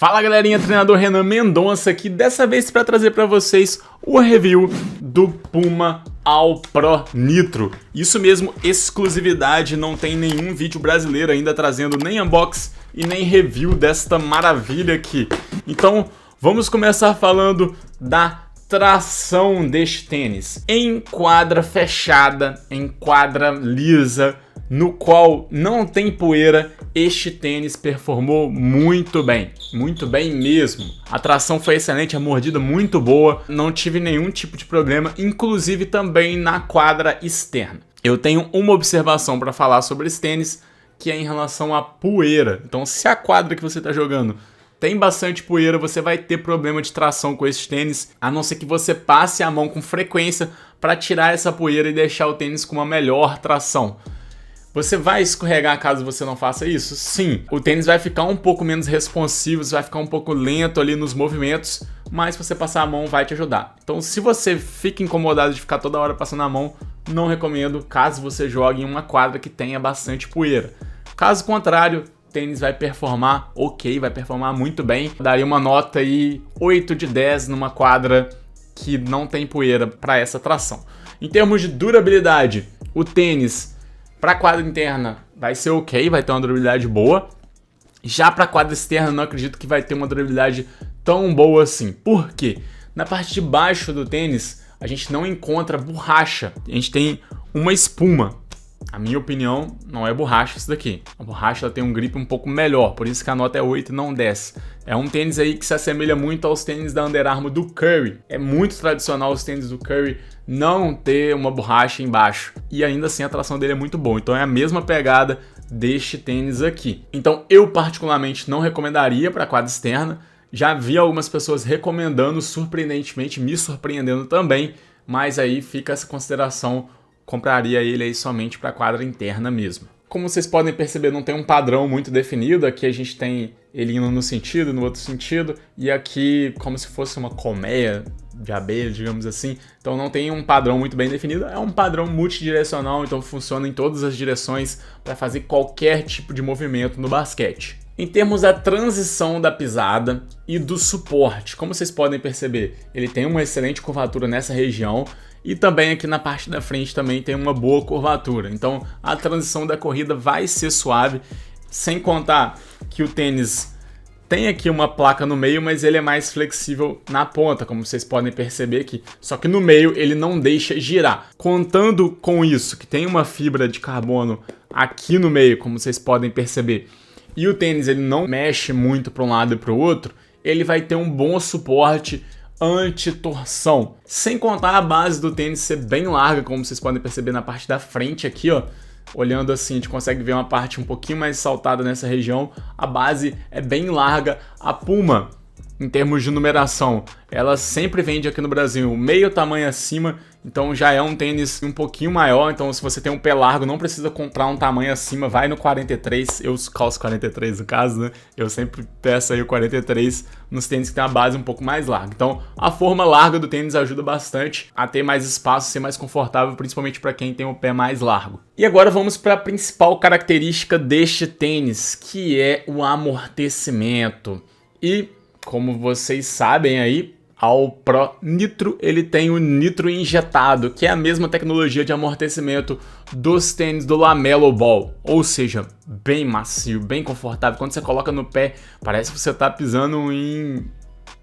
Fala galerinha, treinador Renan Mendonça aqui, dessa vez para trazer para vocês o review do Puma All Pro Nitro. Isso mesmo, exclusividade, não tem nenhum vídeo brasileiro ainda trazendo nem unboxing e nem review desta maravilha aqui. Então vamos começar falando da tração deste tênis. Em quadra fechada, em quadra lisa, no qual não tem poeira, este tênis performou muito bem mesmo. A tração foi excelente, a mordida muito boa, não tive nenhum tipo de problema, inclusive também na quadra externa. Eu tenho uma observação para falar sobre esse tênis, que é em relação à poeira. Então, se a quadra que você está jogando tem bastante poeira, você vai ter problema de tração com esse tênis, a não ser que você passe a mão com frequência para tirar essa poeira e deixar o tênis com uma melhor tração. Você vai escorregar caso você não faça isso? Sim, o tênis vai ficar um pouco menos responsivo, vai ficar um pouco lento ali nos movimentos, mas se você passar a mão vai te ajudar. Então, se você fica incomodado de ficar toda hora passando a mão, não recomendo caso você jogue em uma quadra que tenha bastante poeira. Caso contrário, o tênis vai performar ok, vai performar muito bem. Daria uma nota aí 8 de 10 numa quadra que não tem poeira para essa tração. Em termos de durabilidade, o tênis para a quadra interna vai ser ok, vai ter uma durabilidade boa. Já para a quadra externa não acredito que vai ter uma durabilidade tão boa assim. Por quê? Na parte de baixo do tênis a gente não encontra borracha, a gente tem uma espuma. A minha opinião, não é borracha isso daqui. A borracha ela tem um grip um pouco melhor, por isso que a nota é 8 e não 10. É um tênis aí que se assemelha muito aos tênis da Under Armour do Curry. É muito tradicional os tênis do Curry não ter uma borracha embaixo. E ainda assim a tração dele é muito boa. Então é a mesma pegada deste tênis aqui. Então eu particularmente não recomendaria para a quadra externa. Já vi algumas pessoas recomendando, surpreendentemente, me surpreendendo também. Mas aí fica essa consideração. Compraria ele aí somente para a quadra interna mesmo. Como vocês podem perceber, não tem um padrão muito definido. Aqui a gente tem ele indo no sentido, no outro sentido, e aqui como se fosse uma colmeia de abelha, digamos assim. Então não tem um padrão muito bem definido. É um padrão multidirecional, então funciona em todas as direções para fazer qualquer tipo de movimento no basquete. Em termos da transição da pisada e do suporte, como vocês podem perceber, ele tem uma excelente curvatura nessa região. E também aqui na parte da frente também tem uma boa curvatura. Então a transição da corrida vai ser suave, sem contar que o tênis tem aqui uma placa no meio, mas ele é mais flexível na ponta, como vocês podem perceber aqui. Só que no meio ele não deixa girar. Contando com isso, que tem uma fibra de carbono aqui no meio, como vocês podem perceber, e o tênis ele não mexe muito para um lado e para o outro, ele vai ter um bom suporte anti-torção. Sem contar a base do tênis ser bem larga, como vocês podem perceber na parte da frente aqui, ó. Olhando assim, a gente consegue ver uma parte um pouquinho mais saltada nessa região. A base é bem larga. A Puma, em termos de numeração, ela sempre vende aqui no Brasil meio tamanho acima, então já é um tênis um pouquinho maior. Então se você tem um pé largo, não precisa comprar um tamanho acima, vai no 43, eu calço 43 no caso, né? Eu sempre peço aí o 43 nos tênis que tem a base um pouco mais larga. Então a forma larga do tênis ajuda bastante a ter mais espaço, ser mais confortável, principalmente para quem tem o pé mais largo. E agora vamos para a principal característica deste tênis, que é o amortecimento. E como vocês sabem aí, All Pro Nitro, ele tem o nitro injetado, que é a mesma tecnologia de amortecimento dos tênis do Lamelo Ball, ou seja, bem macio, bem confortável. Quando você coloca no pé, parece que você está pisando em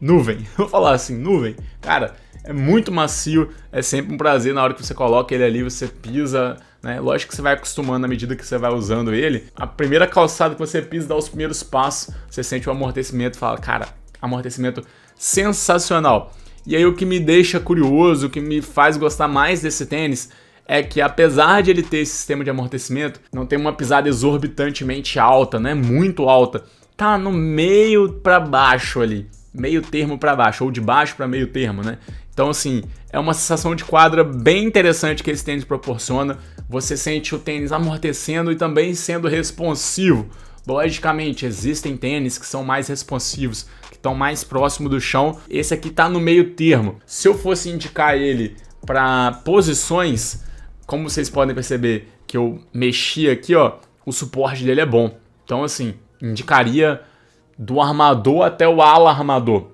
nuvem. Vou falar assim, nuvem. Cara, é muito macio, é sempre um prazer na hora que você coloca ele ali, você pisa, né? Lógico que você vai acostumando à medida que você vai usando ele. A primeira calçada que você pisa, dá os primeiros passos, você sente o amortecimento e fala, cara, amortecimento sensacional. E aí o que me deixa curioso, o que me faz gostar mais desse tênis é que apesar de ele ter esse sistema de amortecimento, não tem uma pisada exorbitantemente alta, né? Muito alta. Tá no meio para baixo ali, meio termo para baixo, ou de baixo para meio termo, né? Então assim, é uma sensação de quadra bem interessante que esse tênis proporciona. Você sente o tênis amortecendo e também sendo responsivo. Logicamente, existem tênis que são mais responsivos, que estão mais próximo do chão. Esse aqui está no meio termo. Se eu fosse indicar ele para posições, como vocês podem perceber que eu mexi aqui, ó, o suporte dele é bom. Então, assim, indicaria do armador até o ala armador.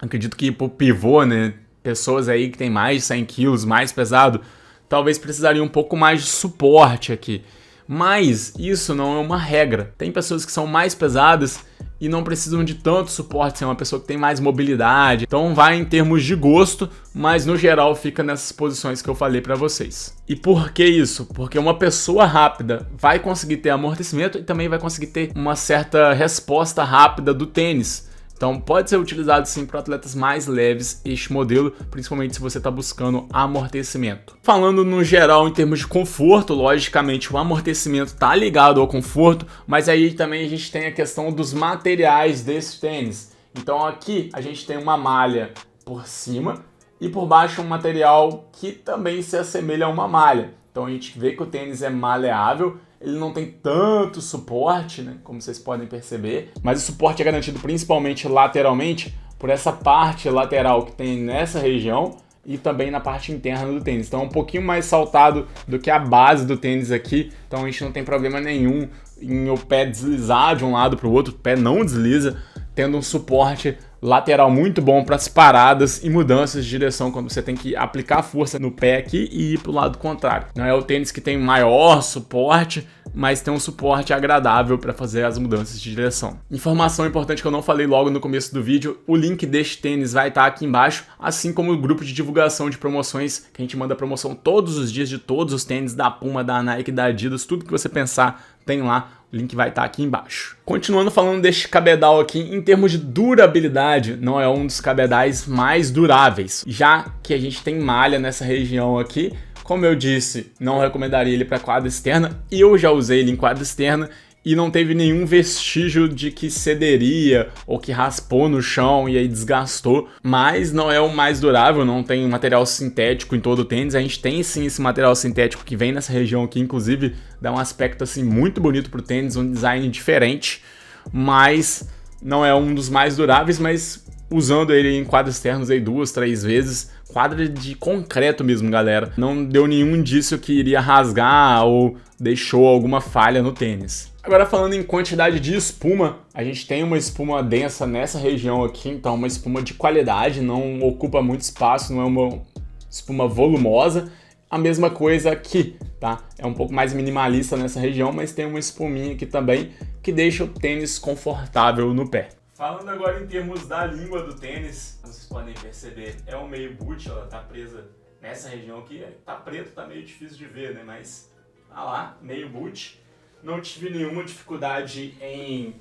Acredito que pro pivô, né, pessoas aí que tem mais de 100 quilos, mais pesado, talvez precisariam um pouco mais de suporte aqui. Mas isso não é uma regra. Tem pessoas que são mais pesadas e não precisam de tanto suporte, se é uma pessoa que tem mais mobilidade. Então vai em termos de gosto, mas no geral fica nessas posições que eu falei pra vocês. E por que isso? Porque uma pessoa rápida vai conseguir ter amortecimento e também vai conseguir ter uma certa resposta rápida do tênis. Então pode ser utilizado sim para atletas mais leves este modelo, principalmente se você está buscando amortecimento. Falando no geral em termos de conforto, logicamente o amortecimento está ligado ao conforto, mas aí também a gente tem a questão dos materiais desse tênis. Então aqui a gente tem uma malha por cima e por baixo um material que também se assemelha a uma malha. Então a gente vê que o tênis é maleável. Ele não tem tanto suporte, né, como vocês podem perceber, mas o suporte é garantido principalmente lateralmente por essa parte lateral que tem nessa região e também na parte interna do tênis. Então é um pouquinho mais saltado do que a base do tênis aqui, então a gente não tem problema nenhum em o pé deslizar de um lado para o outro, o pé não desliza, tendo um suporte lateral muito bom para as paradas e mudanças de direção quando você tem que aplicar força no pé aqui e ir para o lado contrário. Não é o tênis que tem maior suporte, mas tem um suporte agradável para fazer as mudanças de direção. Informação importante que eu não falei logo no começo do vídeo, o link deste tênis vai estar aqui embaixo, assim como o grupo de divulgação de promoções, que a gente manda promoção todos os dias de todos os tênis da Puma, da Nike, da Adidas, tudo que você pensar tem lá. O link vai estar aqui embaixo. Continuando falando deste cabedal aqui, em termos de durabilidade, não é um dos cabedais mais duráveis, já que a gente tem malha nessa região aqui. Como eu disse, não recomendaria ele para quadra externa. Eu já usei ele em quadra externa e não teve nenhum vestígio de que cederia ou que raspou no chão e aí desgastou, mas não é o mais durável, não tem material sintético em todo o tênis. A gente tem sim esse material sintético que vem nessa região aqui, inclusive dá um aspecto assim muito bonito pro tênis, um design diferente, mas não é um dos mais duráveis, mas usando ele em quadros externos aí 2, 3 vezes, quadra de concreto mesmo, galera. Não deu nenhum indício que iria rasgar ou deixou alguma falha no tênis. Agora falando em quantidade de espuma, a gente tem uma espuma densa nessa região aqui, então uma espuma de qualidade, não ocupa muito espaço, não é uma espuma volumosa. A mesma coisa aqui, tá? É um pouco mais minimalista nessa região, mas tem uma espuminha aqui também que deixa o tênis confortável no pé. Falando agora em termos da língua do tênis, vocês podem perceber, é um meio boot, ela tá presa nessa região aqui, tá preto, tá meio difícil de ver, né? Mas tá lá, meio boot. Não tive nenhuma dificuldade em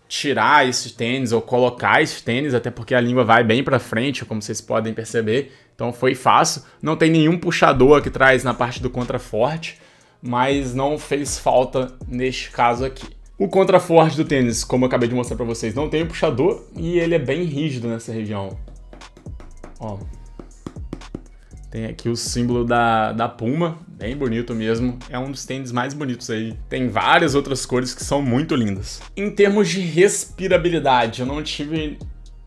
tirar esse tênis ou colocar esse tênis, até porque a língua vai bem pra frente, como vocês podem perceber. Então foi fácil. Não tem nenhum puxador aqui atrás na parte do contraforte, mas não fez falta neste caso aqui. O contraforte do tênis, como eu acabei de mostrar pra vocês, não tem o puxador e ele é bem rígido nessa região. Ó. Tem aqui o símbolo da Puma, bem bonito mesmo. É um dos tênis mais bonitos aí. Tem várias outras cores que são muito lindas. Em termos de respirabilidade, eu não tive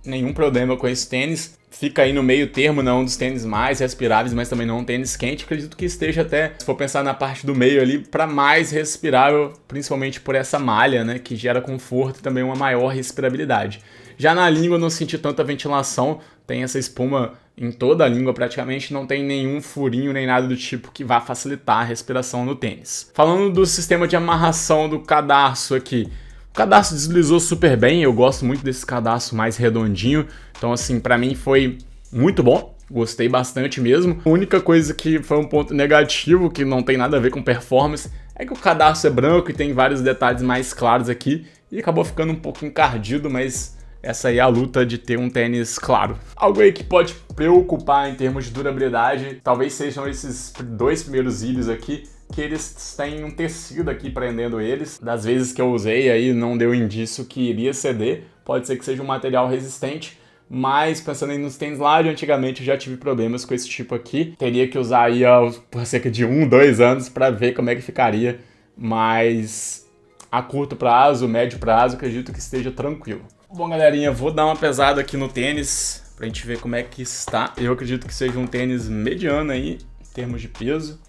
nenhum problema com esse tênis. Fica aí no meio termo, não é um dos tênis mais respiráveis, mas também não é um tênis quente. Acredito que esteja até, se for pensar na parte do meio ali, para mais respirável, principalmente por essa malha, né, que gera conforto e também uma maior respirabilidade. Já na língua eu não senti tanta ventilação, tem essa espuma em toda a língua praticamente, não tem nenhum furinho nem nada do tipo que vá facilitar a respiração no tênis. Falando do sistema de amarração do cadarço aqui, o cadarço deslizou super bem, eu gosto muito desse cadarço mais redondinho, então assim, pra mim foi muito bom, gostei bastante mesmo. A única coisa que foi um ponto negativo, que não tem nada a ver com performance, é que o cadarço é branco e tem vários detalhes mais claros aqui, e acabou ficando um pouco encardido, mas essa aí é a luta de ter um tênis claro. Algo aí que pode preocupar em termos de durabilidade, talvez sejam esses dois primeiros cílios aqui, que eles têm um tecido aqui prendendo eles. Das vezes que eu usei aí não deu indício que iria ceder, pode ser que seja um material resistente, mas pensando aí nos tênis lá de antigamente eu já tive problemas com esse tipo aqui. Teria que usar aí por cerca de 1, 2 anos para ver como é que ficaria, mas a curto prazo, médio prazo, acredito que esteja tranquilo. Bom, galerinha, vou dar uma pesada aqui no tênis pra gente ver como é que está. Eu acredito que seja um tênis mediano aí, em termos de peso.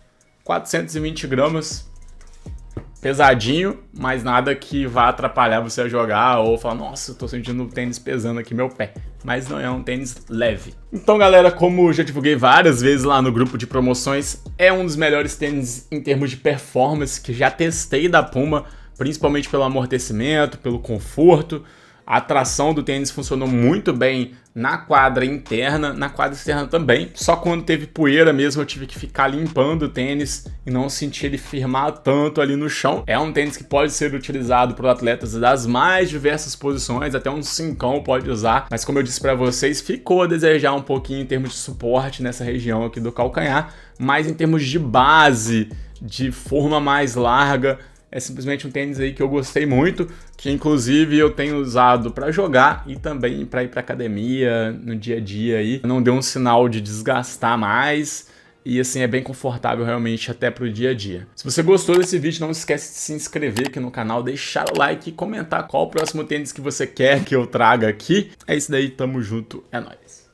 420 gramas. pesadinho, mas nada que vá atrapalhar você a jogar ou falar, nossa, eu tô sentindo o tênis pesando aqui meu pé. Mas não é um tênis leve. Então, galera, como já divulguei várias vezes lá no grupo de promoções, é um dos melhores tênis em termos de performance que já testei da Puma, principalmente pelo amortecimento, pelo conforto. A tração do tênis funcionou muito bem na quadra interna, na quadra externa também. Só quando teve poeira mesmo eu tive que ficar limpando o tênis e não senti ele firmar tanto ali no chão. É um tênis que pode ser utilizado por atletas das mais diversas posições, até um 5 pode usar. Mas como eu disse para vocês, ficou a desejar um pouquinho em termos de suporte nessa região aqui do calcanhar. Mas em termos de base, de forma mais larga, é simplesmente um tênis aí que eu gostei muito, que inclusive eu tenho usado para jogar e também para ir para academia no dia a dia aí. Não deu um sinal de desgastar mais e assim é bem confortável realmente até pro dia a dia. Se você gostou desse vídeo, não esquece de se inscrever aqui no canal, deixar o like e comentar qual o próximo tênis que você quer que eu traga aqui. É isso daí, tamo junto, é nóis.